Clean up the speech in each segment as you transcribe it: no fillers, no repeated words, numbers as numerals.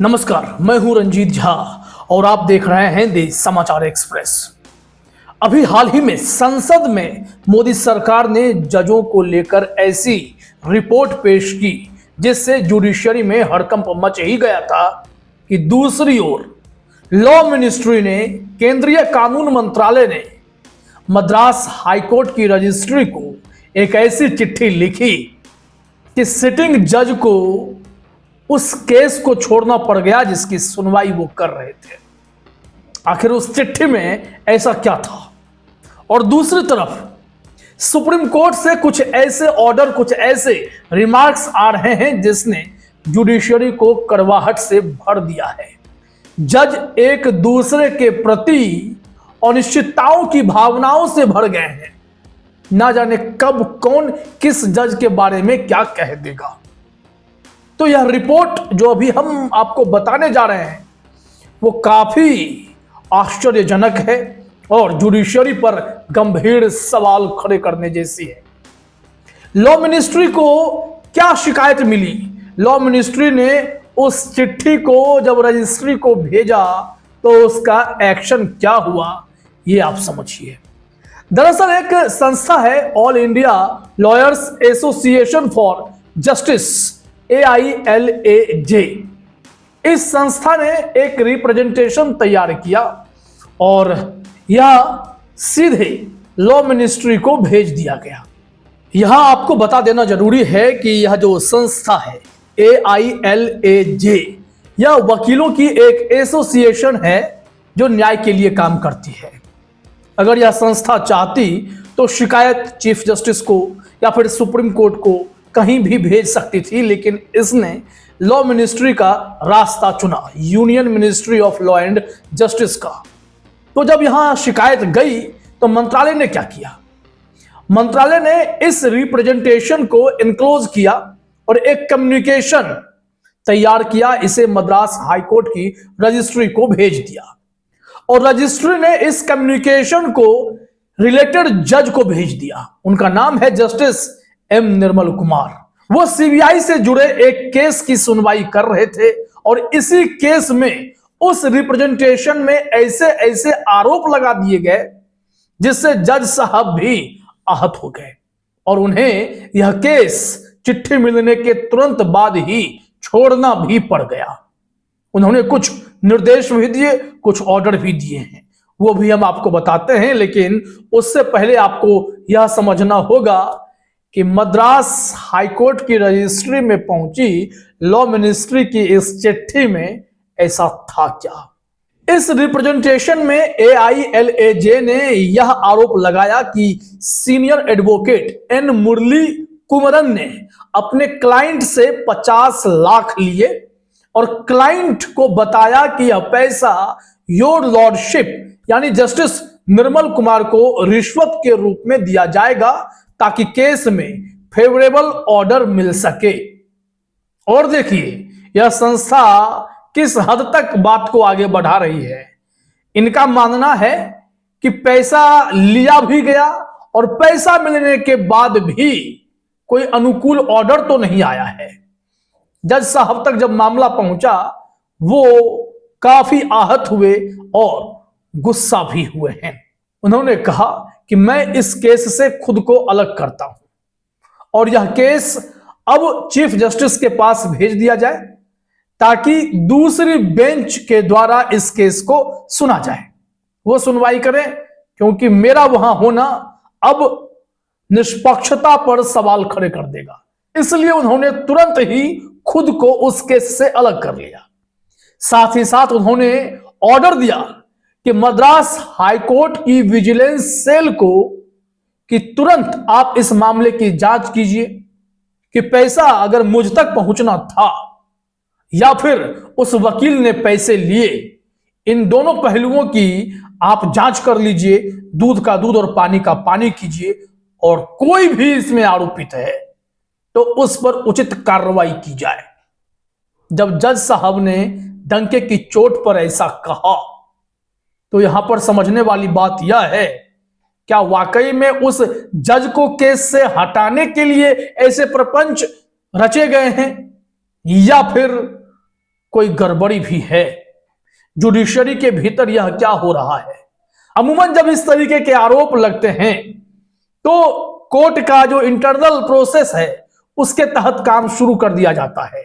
नमस्कार, मैं हूं रंजीत झा और आप देख रहे हैं देश समाचार एक्सप्रेस। अभी हाल ही में संसद में मोदी सरकार ने जजों को लेकर ऐसी रिपोर्ट पेश की जिससे जुडिशरी में हड़कंप मच ही गया था कि दूसरी ओर लॉ मिनिस्ट्री ने, केंद्रीय कानून मंत्रालय ने मद्रास हाईकोर्ट की रजिस्ट्री को एक ऐसी चिट्ठी लिखी कि सिटिंग जज को उस केस को छोड़ना पड़ गया जिसकी सुनवाई वो कर रहे थे। आखिर उस चिट्ठी में ऐसा क्या था? और दूसरी तरफ सुप्रीम कोर्ट से कुछ ऐसे ऑर्डर, कुछ ऐसे रिमार्क्स आ रहे हैं जिसने जुडिशरी को कड़वाहट से भर दिया है। जज एक दूसरे के प्रति अनिश्चितताओं की भावनाओं से भर गए हैं। ना जाने कब कौन किस जज के बारे में क्या कह देगा। तो यह रिपोर्ट जो अभी हम आपको बताने जा रहे हैं वो काफी आश्चर्यजनक है और जुडिशरी पर गंभीर सवाल खड़े करने जैसी है। लॉ मिनिस्ट्री को क्या शिकायत मिली? लॉ मिनिस्ट्री ने उस चिट्ठी को जब रजिस्ट्री को भेजा तो उसका एक्शन क्या हुआ, ये आप समझिए। दरअसल एक संस्था है all India lawyers association for justice, AILAJ। इस संस्था ने एक रिप्रेजेंटेशन तैयार किया और यह सीधे लॉ मिनिस्ट्री को भेज दिया गया। यहां आपको बता देना जरूरी है कि यह जो संस्था है AILAJ, यह वकीलों की एक एसोसिएशन है जो न्याय के लिए काम करती है। अगर यह संस्था चाहती तो शिकायत चीफ जस्टिस को या फिर सुप्रीम कोर्ट को कहीं भी भेज सकती थी, लेकिन इसने लॉ मिनिस्ट्री का रास्ता चुना, union ministry of law and justice का। तो जब यहां शिकायत गई तो मंत्रालय ने क्या किया? मंत्रालय ने इस रिप्रेजेंटेशन को इनक्लोज किया और एक कम्युनिकेशन तैयार किया, इसे मद्रास हाईकोर्ट की रजिस्ट्री को भेज दिया और रजिस्ट्री ने इस कम्युनिकेशन को रिलेटेड जज को भेज दिया। उनका नाम है जस्टिस M निर्मल कुमार। वो सीबीआई से जुड़े एक केस की सुनवाई कर रहे थे और इसी केस में उस रिप्रेजेंटेशन में ऐसे ऐसे आरोप लगा दिए गए जिससे जज साहब भी आहत हो गए और उन्हें यह केस चिट्ठी मिलने के तुरंत बाद ही छोड़ना भी पड़ गया। उन्होंने कुछ निर्देश भी दिए, कुछ ऑर्डर भी दिए हैं, वो भी हम आपको बताते हैं। लेकिन उससे पहले आपको यह समझना होगा कि मद्रास हाईकोर्ट की रजिस्ट्री में पहुंची लॉ मिनिस्ट्री की इस चिट्ठी में ऐसा था क्या। इस रिप्रेजेंटेशन में AILAJ ने यह आरोप लगाया कि सीनियर एडवोकेट N मुरली कुमरन ने अपने क्लाइंट से 50 लाख लिए और क्लाइंट को बताया कि यह पैसा योर लॉर्डशिप यानी जस्टिस निर्मल कुमार को रिश्वत के रूप में दिया जाएगा ताकि केस में फेवरेबल ऑर्डर मिल सके। और देखिए यह संस्था किस हद तक बात को आगे बढ़ा रही है। इनका मानना है कि पैसा लिया भी गया और पैसा मिलने के बाद भी कोई अनुकूल ऑर्डर तो नहीं आया है। जज साहब तक जब मामला पहुंचा वो काफी आहत हुए और गुस्सा भी हुए हैं। उन्होंने कहा कि मैं इस केस से खुद को अलग करता हूं और यह केस अब चीफ जस्टिस के पास भेज दिया जाए ताकि दूसरी बेंच के द्वारा इस केस को सुना जाए, वो सुनवाई करें, क्योंकि मेरा वहां होना अब निष्पक्षता पर सवाल खड़े कर देगा। इसलिए उन्होंने तुरंत ही खुद को उस केस से अलग कर लिया। साथ ही साथ उन्होंने ऑर्डर दिया कि मद्रास हाईकोर्ट की विजिलेंस सेल को कि तुरंत आप इस मामले की जांच कीजिए कि पैसा अगर मुझ तक पहुंचना था या फिर उस वकील ने पैसे लिए, इन दोनों पहलुओं की आप जांच कर लीजिए, दूध का दूध और पानी का पानी कीजिए और कोई भी इसमें आरोपित है तो उस पर उचित कार्रवाई की जाए। जब जज साहब ने डंके की चोट पर ऐसा कहा तो यहां पर समझने वाली बात यह है, क्या वाकई में उस जज को केस से हटाने के लिए ऐसे प्रपंच रचे गए हैं या फिर कोई गड़बड़ी भी है। जुडिशरी के भीतर यह क्या हो रहा है? अमूमन जब इस तरीके के आरोप लगते हैं तो कोर्ट का जो इंटरनल प्रोसेस है उसके तहत काम शुरू कर दिया जाता है,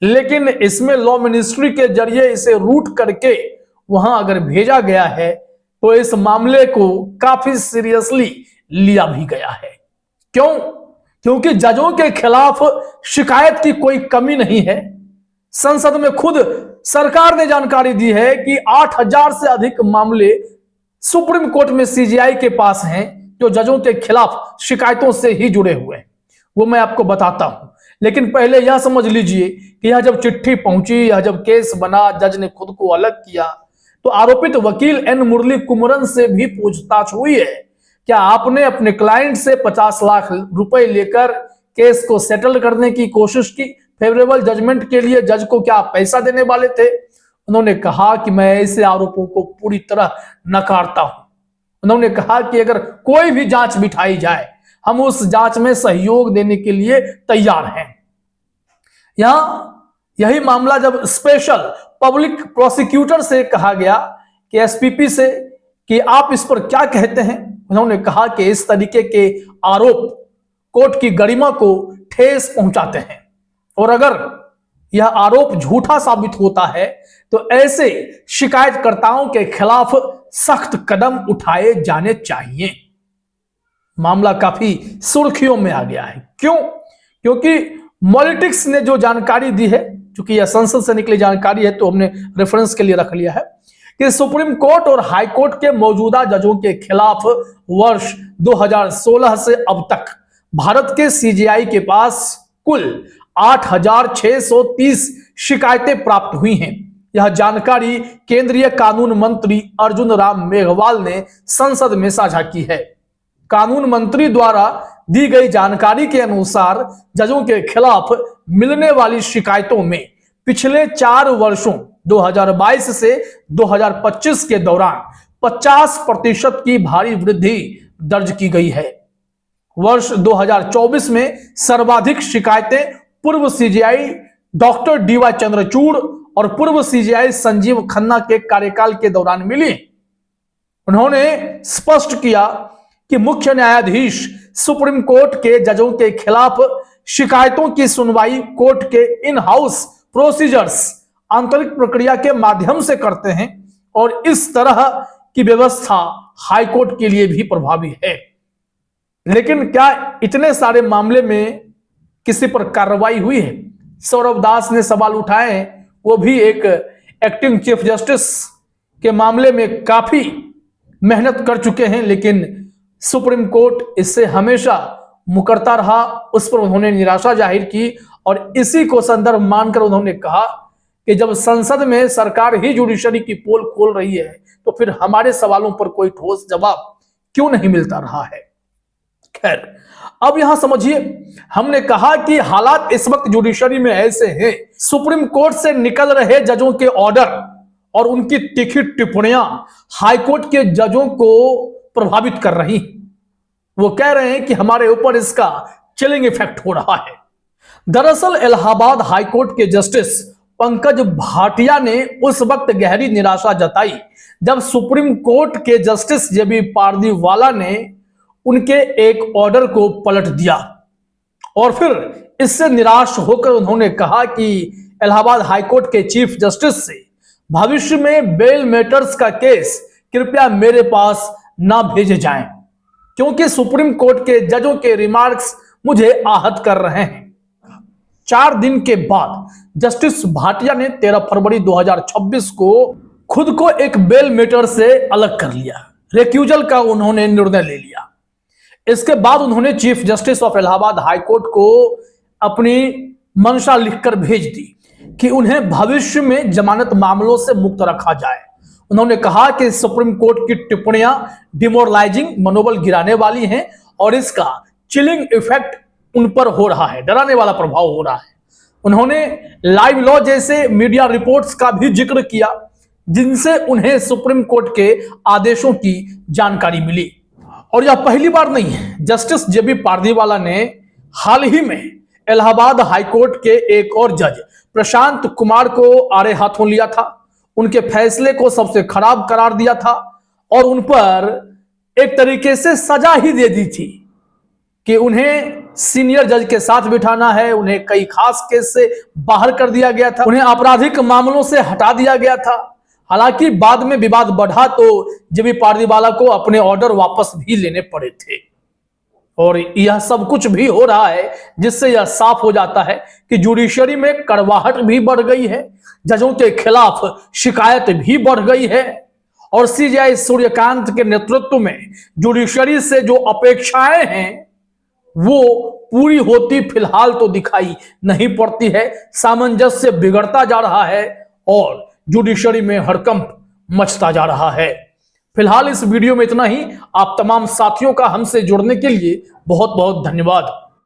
लेकिन इसमें लॉ मिनिस्ट्री के जरिए इसे रूट करके वहां अगर भेजा गया है तो इस मामले को काफी सीरियसली लिया भी गया है। क्यों? क्योंकि जजों के खिलाफ शिकायत की कोई कमी नहीं है। संसद में खुद सरकार ने जानकारी दी है कि 8000 से अधिक मामले सुप्रीम कोर्ट में सीजीआई के पास हैं जो जजों के खिलाफ शिकायतों से ही जुड़े हुए हैं। वो मैं आपको बताता हूं, लेकिन पहले यह समझ लीजिए कि यह जब चिट्ठी पहुंची, यह जब केस बना, जज ने खुद को अलग किया, तो आरोपित वकील एन मुरली कुमरन से भी पूछताछ हुई है। क्या आपने अपने क्लाइंट से 50 लाख रुपए लेकर केस को सेटल करने की कोशिश की? फेवरेबल जजमेंट के लिए जज को क्या आप पैसा देने वाले थे? उन्होंने कहा कि मैं ऐसे आरोपों को पूरी तरह नकारता हूं। उन्होंने कहा कि अगर कोई भी जांच बिठाई जाए हम उस जांच में सहयोग देने के लिए तैयार हैं। यही मामला जब स्पेशल पब्लिक प्रोसिक्यूटर से कहा गया कि एसपीपी से कि आप इस पर क्या कहते हैं, उन्होंने कहा कि इस तरीके के आरोप कोर्ट की गरिमा को ठेस पहुंचाते हैं और अगर यह आरोप झूठा साबित होता है तो ऐसे शिकायतकर्ताओं के खिलाफ सख्त कदम उठाए जाने चाहिए। मामला काफी सुर्खियों में आ गया है। क्यों? क्योंकि पॉलिटिक्स ने जो जानकारी दी है, क्योंकि यह संसद से निकली जानकारी है तो हमने रेफरेंस के लिए रख लिया है कि सुप्रीम कोर्ट और हाई कोर्ट के मौजूदा जजों के खिलाफ वर्ष 2016 से अब तक भारत के सीजीआई के पास कुल 8630 शिकायतें प्राप्त हुई हैं। यह जानकारी केंद्रीय कानून मंत्री अर्जुन राम मेघवाल ने संसद में साझा की है। कानून मंत्री द्वारा दी गई जानकारी के अनुसार जजों के खिलाफ मिलने वाली शिकायतों में पिछले 4 वर्षों 2022 से 2025 के दौरान 50% की भारी वृद्धि दर्ज की गई है। वर्ष 2024 में सर्वाधिक शिकायतें पूर्व सीजीआई डॉक्टर डीवाई चंद्रचूड़ और पूर्व सीजीआई संजीव खन्ना के कार्यकाल के दौरान मिली। उन्होंने स्पष्ट किया कि मुख्य न्यायाधीश सुप्रीम कोर्ट के जजों के खिलाफ शिकायतों की सुनवाई कोर्ट के इन हाउस प्रोसीजर्स आंतरिक प्रक्रिया के माध्यम से करते हैं और इस तरह की व्यवस्था हाई कोर्ट के लिए भी प्रभावी है। लेकिन क्या इतने सारे मामले में किसी पर कार्रवाई हुई है? सौरभ दास ने सवाल उठाए हैं, वो भी एक एक्टिंग चीफ जस्टिस के मामले में काफी मेहनत कर चुके हैं, लेकिन सुप्रीम कोर्ट इससे हमेशा मुकरता रहा। उस पर उन्होंने निराशा जाहिर की और इसी को संदर्भ मानकर उन्होंने कहा कि जब संसद में सरकार ही जुडिशरी की पोल खोल रही है तो फिर हमारे सवालों पर कोई ठोस जवाब क्यों नहीं मिलता रहा है। खैर, अब यहां समझिए, हमने कहा कि हालात इस वक्त जुडिशरी में ऐसे हैं, सुप्रीम कोर्ट से निकल रहे जजों के ऑर्डर और उनकी तीखी टिप्पणियां हाईकोर्ट के जजों को प्रभावित कर रही। वो कह रहे हैं कि हमारे ऊपर इसका चिलिंग इफेक्ट हो रहा है। दरअसल इलाहाबाद हाईकोर्ट के जस्टिस पंकज भाटिया ने उस वक्त गहरी निराशा जताई जब सुप्रीम कोर्ट के जस्टिस जेबी पारदीवाला ने उनके एक ऑर्डर को पलट दिया और फिर इससे निराश होकर उन्होंने कहा कि इलाहाबाद हाईकोर्ट के चीफ जस्टिस से भविष्य में बेल मैटर्स का केस कृपया मेरे पास ना भेजे जाएं, क्योंकि सुप्रीम कोर्ट के जजों के रिमार्क्स मुझे आहत कर रहे हैं। 4 दिन के बाद जस्टिस भाटिया ने 13 फरवरी 2026 को खुद को एक बेल मैटर से अलग कर लिया, रेक्यूजल का उन्होंने निर्णय ले लिया। इसके बाद उन्होंने chief justice of Allahabad high court को अपनी मंशा लिखकर भेज दी कि उन्हें भविष्य में जमानत मामलों से मुक्त रखा जाए। उन्होंने कहा कि सुप्रीम कोर्ट की टिप्पणियां डिमोरलाइजिंग, मनोबल गिराने वाली हैं और इसका चिलिंग इफेक्ट उन पर हो रहा है, डराने वाला प्रभाव हो रहा है। उन्होंने लाइव लॉ जैसे मीडिया रिपोर्ट्स का भी जिक्र किया जिनसे उन्हें सुप्रीम कोर्ट के आदेशों की जानकारी मिली। और यह पहली बार नहीं है, जस्टिस जेबी पारदीवाला ने हाल ही में इलाहाबाद हाईकोर्ट के एक और जज प्रशांत कुमार को आड़े हाथों लिया था, उनके फैसले को सबसे खराब करार दिया था और उन पर एक तरीके से सजा ही दे दी थी कि उन्हें सीनियर जज के साथ बिठाना है। उन्हें कई खास केस से बाहर कर दिया गया था, उन्हें आपराधिक मामलों से हटा दिया गया था। हालांकि बाद में विवाद बढ़ा तो जेबी पारदीवाला को अपने ऑर्डर वापस भी लेने पड़े थे। और यह सब कुछ भी हो रहा है जिससे यह साफ हो जाता है कि जुडिशरी में कड़वाहट भी बढ़ गई है, जजों के खिलाफ शिकायत भी बढ़ गई है और सीजेआई सूर्यकांत के नेतृत्व में जुडिशरी से जो अपेक्षाएं हैं वो पूरी होती फिलहाल तो दिखाई नहीं पड़ती है। सामंजस्य बिगड़ता जा रहा है और जुडिशरी में हड़कंप मचता जा रहा है। फिलहाल इस वीडियो में इतना ही। आप तमाम साथियों का हमसे जुड़ने के लिए बहुत बहुत धन्यवाद।